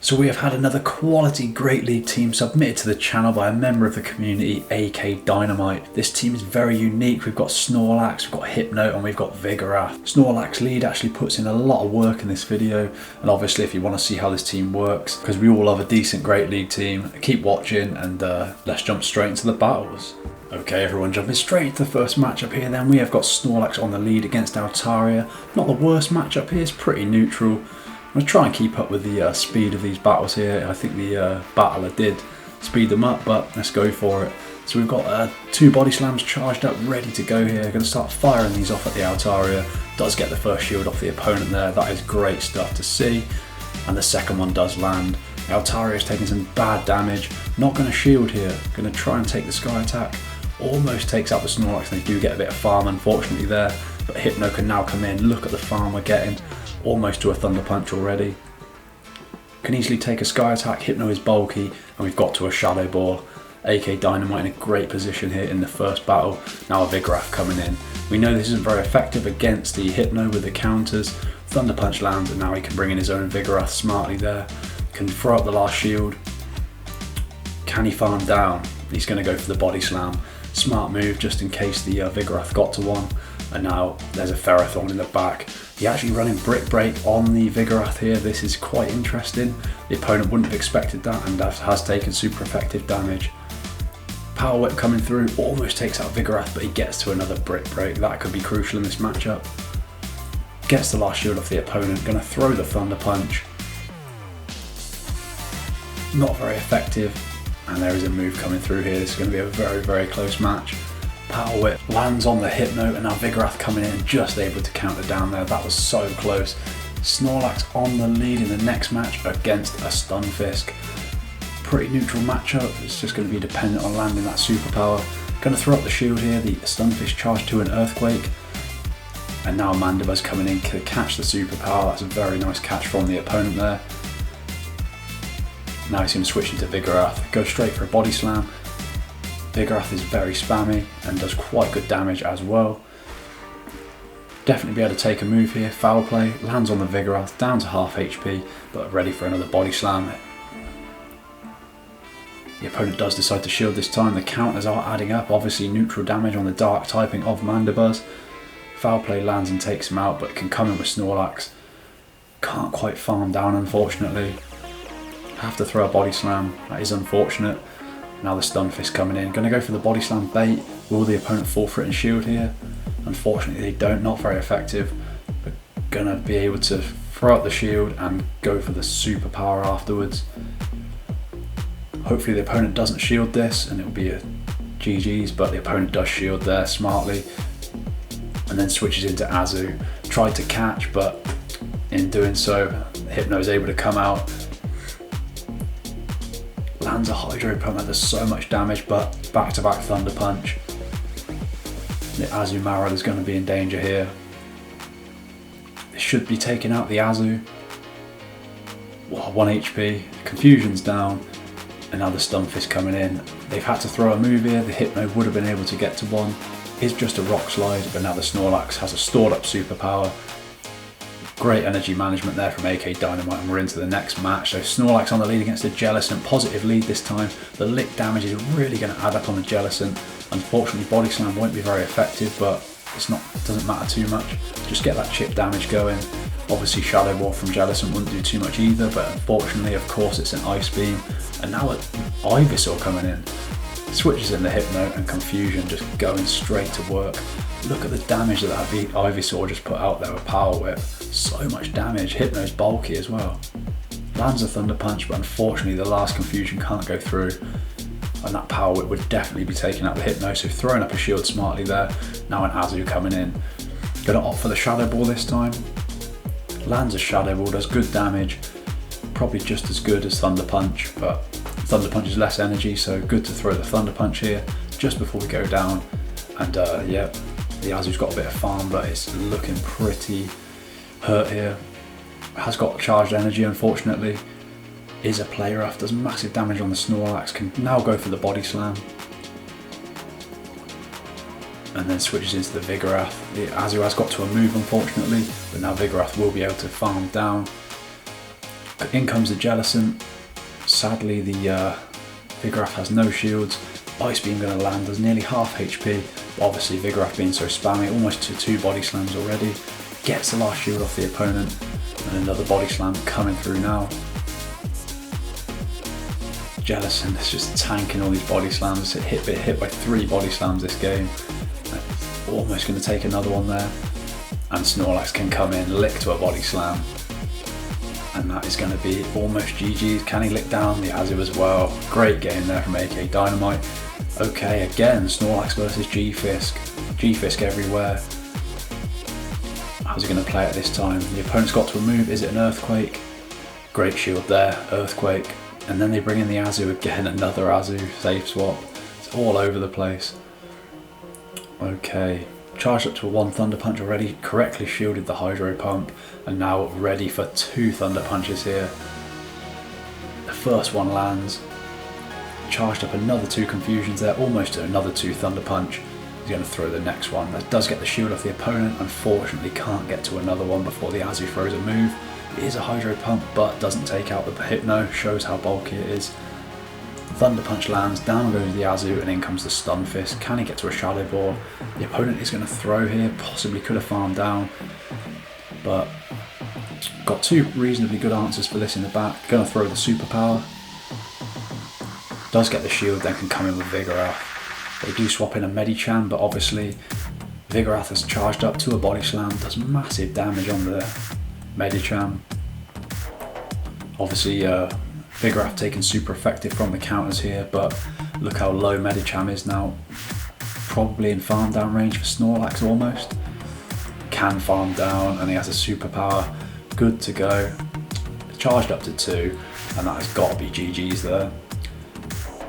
So we have had another quality Great League team submitted to the channel by a member of the community, AKDynamite. This team is very unique. We've got Snorlax, we've got Hypno, and we've got Vigorath. Snorlax lead actually puts in a lot of work in this video, and obviously if you want to see how this team works, because we all have a decent Great League team, keep watching and let's jump straight into the battles. Okay, everyone, jumping straight into the first matchup here then. We have got Snorlax on the lead against Altaria. Not the worst matchup here, it's pretty neutral. I'm going to try and keep up with the speed of these battles here. I think the battler did speed them up, but let's go for it. So we've got 2 body slams charged up, ready to go here. Going to start firing these off at the Altaria. Does get the first shield off the opponent there. That is great stuff to see. And the second one does land. Altaria is taking some bad damage. Not going to shield here. Going to try and take the Sky Attack. Almost takes out the Snorlax. They do get a bit of farm, unfortunately, there. But Hypno can now come in. Look at the farm we're getting. Almost to a Thunder Punch already. Can easily take a Sky Attack. Hypno is bulky, and we've got to a Shadow Ball. AKDynamite in a great position here in the first battle. Now a Vigorath coming in. We know this isn't very effective against the Hypno with the counters. Thunder Punch lands, and now he can bring in his own Vigorath smartly there. Can throw up the last shield. Can he farm down? He's going to go for the Body Slam. Smart move just in case the Vigorath got to one. And now there's a Ferrothorn in the back. He actually running Brick Break on the Vigorath here. This is quite interesting. The opponent wouldn't have expected that, and has taken super effective damage. Power Whip coming through, almost takes out Vigorath, but he gets to another Brick Break. That could be crucial in this matchup. Gets the last shield off the opponent, going to throw the Thunder Punch. Not very effective, and there is a move coming through here. This is going to be a very, very close match. Power Whip lands on the Hypno, and now Vigorath coming in, just able to counter down there. That was so close. Snorlax on the lead in the next match against a Stunfisk. Pretty neutral matchup. It's just going to be dependent on landing that superpower. Going to throw up the shield here. The Stunfisk charged to an Earthquake, and now Mandibu's coming in to catch the superpower. That's a very nice catch from the opponent there. Now he's going to switch into Vigorath. Go straight for a Body Slam. Vigorath is very spammy and does quite good damage as well. Definitely be able to take a move here. Foul play, lands on the Vigorath, down to half HP, but ready for another Body Slam. The opponent does decide to shield this time. The counters are adding up. Obviously neutral damage on the dark typing of Mandibuzz. Foul play lands and takes him out, but can come in with Snorlax. Can't quite farm down, unfortunately. Have to throw a Body Slam. That is unfortunate. Now the Stunfisk coming in. Going to go for the Body Slam bait. Will the opponent fall for it and shield here? Unfortunately they don't. Not very effective. But going to be able to throw out the shield and go for the superpower afterwards. Hopefully the opponent doesn't shield this and it will be a GG's, but the opponent does shield there smartly. And then switches into Azu. Tried to catch, but in doing so, Hypno is able to come out. Lands a Hydro Pump that does so much damage, but back-to-back Thunder Punch. The Azumarill is going to be in danger here. It should be taking out the Azu. 1 HP, Confusion's down, and now the Stunfisk coming in. They've had to throw a move here. The Hypno would have been able to get to one. It's just a Rock Slide, but now the Snorlax has a stored up superpower. Great energy management there from AKDynamite, and we're into the next match. So Snorlax on the lead against a Jellicent, positive lead this time. The lick damage is really going to add up on the Jellicent. Unfortunately Body Slam won't be very effective, but doesn't matter too much. Just get that chip damage going. Obviously Shadow Ball from Jellicent wouldn't do too much either, but unfortunately of course it's an Ice Beam. And now Ivysaur coming in. Switches in the Hypno, and Confusion just going straight to work. Look at the damage that Ivysaur just put out there with Power Whip. So much damage. Hypno's bulky as well. Lands a Thunder Punch, but unfortunately the last Confusion can't go through. And that Power Whip would definitely be taking out the Hypno, so throwing up a shield smartly there. Now an Azu coming in. Gonna opt for the Shadow Ball this time. Lands a Shadow Ball, does good damage. Probably just as good as Thunder Punch, but Thunder Punch is less energy, so good to throw the Thunder Punch here just before we go down. And yeah, the Azu's got a bit of farm, but it's looking pretty hurt here. Has got charged energy, unfortunately. Is a Play Rough, does massive damage on the Snorlax, can now go for the Body Slam. And then switches into the Vigorath. The Azu has got to a move, unfortunately, but now Vigorath will be able to farm down. In comes the Jellicent. Sadly, the Vigorath has no shields. Ice Beam going to land, does nearly half HP. Obviously, Vigorath being so spammy, almost to 2 body slams already. Gets the last shield off the opponent, and another body slam coming through now. Jellicent is just tanking all these body slams. Hit by 3 body slams this game. Almost going to take another one there. And Snorlax can come in, lick to a body slam. And that is going to be almost GG's. Can he lick down the Azu as well? Great game there from AKDynamite. Okay, again, Snorlax versus G-Fisk. G-Fisk everywhere. How's he going to play it this time? The opponent's got to remove, is it an Earthquake? Great shield there, Earthquake. And then they bring in the Azu again, another Azu, safe swap. It's all over the place. Okay, charged up to a 1 Thunder Punch already, correctly shielded the Hydro Pump, and now ready for 2 Thunder Punches here. The first one lands, charged up another 2 Confusions there, almost to another 2 Thunder Punch. He's going to throw the next one. That does get the shield off the opponent, unfortunately can't get to another one before the Azu throws a move. It is a Hydro Pump, but doesn't take out the Hypno, shows how bulky it is. Thunder Punch lands, down goes the Azu, and in comes the Stun Fist. Can he get to a Shadow Ball? The opponent is going to throw here, possibly could have farmed down, but got 2 reasonably good answers for this in the back. Going to throw the Superpower. Does get the shield, then can come in with Vigorath. They do swap in a Medicham, but obviously Vigorath has charged up to a Body Slam, does massive damage on the Medicham. Obviously Vigorath taking super effective from the counters here, but look how low Medicham is now. Probably in farm down range for Snorlax almost. Can farm down, and he has a Superpower. Good to go. Charged up to 2, and that has got to be GG's there.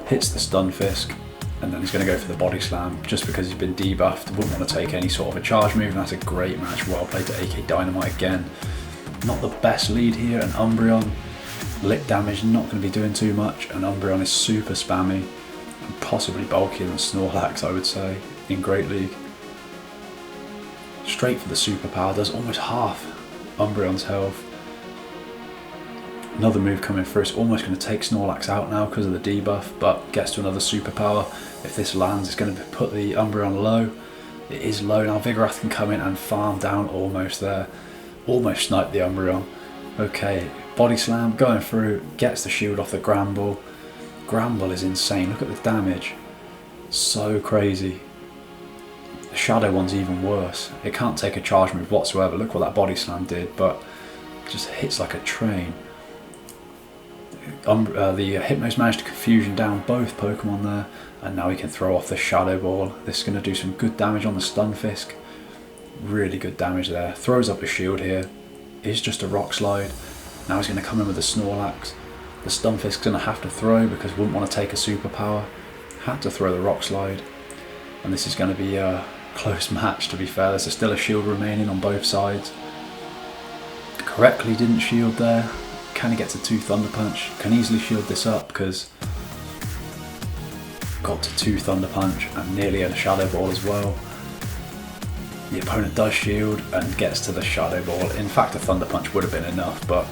Hits the Stun Fisk, and then he's going to go for the Body Slam just because he's been debuffed. Wouldn't want to take any sort of a charge move, and that's a great match. Well played to AKDynamite again. Not the best lead here, and Umbreon. Lick damage not going to be doing too much, and Umbreon is super spammy and possibly bulkier than Snorlax, I would say, in Great League. Straight for the Superpower, does almost half Umbreon's health. Another move coming through, it's almost going to take Snorlax out now because of the debuff, but gets to another Superpower. If this lands, it's going to put the Umbreon low. It is low now. Vigorath can come in and farm down almost there. Almost sniped the Umbreon. Okay, Body Slam going through, gets the shield off the Gramble. Gramble is insane, look at the damage. So crazy. The Shadow one's even worse. It can't take a charge move whatsoever. Look what that Body Slam did, but just hits like a train. The Hypno's managed to Confusion down both Pokemon there, and now he can throw off the Shadow Ball. This is going to do some good damage on the Stun Fisk. Really good damage there. Throws up a shield here. Is just a Rock Slide. Now he's going to come in with the Snorlax. The Stun Fisk's going to have to throw because wouldn't want to take a Superpower. Had to throw the Rock Slide. And this is going to be a close match, to be fair. There's still a shield remaining on both sides. Correctly didn't shield there. Can he get to 2 Thunder Punch? Can easily shield this up because got to 2 Thunder Punch and nearly had a Shadow Ball as well. The opponent does shield and gets to the Shadow Ball. In fact, a Thunder Punch would have been enough, but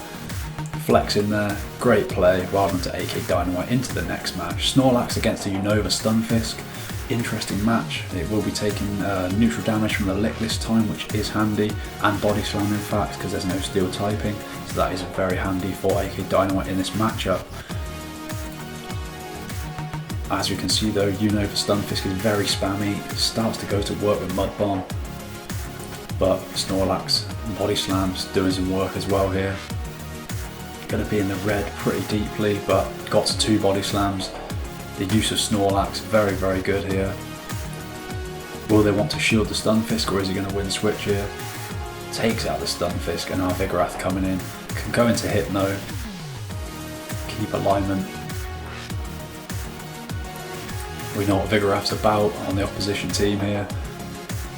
flex in there. Great play. Well done to AKDynamite. Into the next match. Snorlax against the Unova Stunfisk. Interesting match. It will be taking neutral damage from the Lick this time, which is handy, and Body Slam in fact, because there's no Steel typing. So that is very handy for AKDynamite in this matchup. As you can see though, Unova Stunfisk is very spammy. It starts to go to work with Mud Bomb. But Snorlax Body Slams doing some work as well here. Going to be in the red pretty deeply, but got to 2 Body Slams. The use of Snorlax, very, very good here. Will they want to shield the Stunfisk, or is he going to win switch here? Takes out the Stunfisk, and now Vigorath coming in. Can go into Hypno. Keep alignment. We know what Vigorath's about on the opposition team here.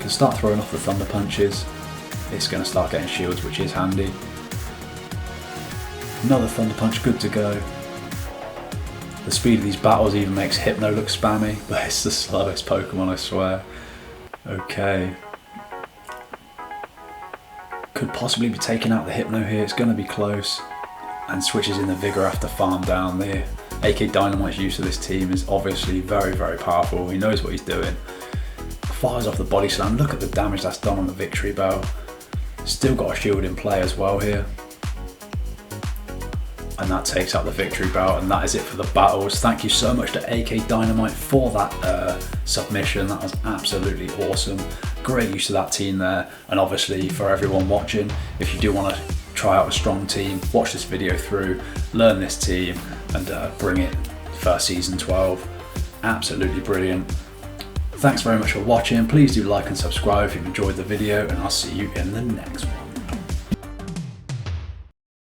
Can start throwing off the Thunder Punches. It's going to start getting shields, which is handy. Another Thunder Punch, good to go. The speed of these battles even makes Hypno look spammy, but it's the slowest Pokemon, I swear. Okay. Could possibly be taking out the Hypno here, it's going to be close. and switches in the Vigorath to farm down. The AKDynamite's use of this team is obviously very, very powerful. He knows what he's doing. Fires off the body slam. Look at the damage that's done on the victory bell. Still got a shield in play as well here. And that takes out the victory belt, and that is it for the battles. Thank you so much to AKDynamite for that submission. That was absolutely awesome. Great use of that team there. And obviously for everyone watching, if you do want to try out a strong team, watch this video through, learn this team, and bring it for season 12. Absolutely brilliant. Thanks very much for watching. Please do like and subscribe if you've enjoyed the video, and I'll see you in the next one.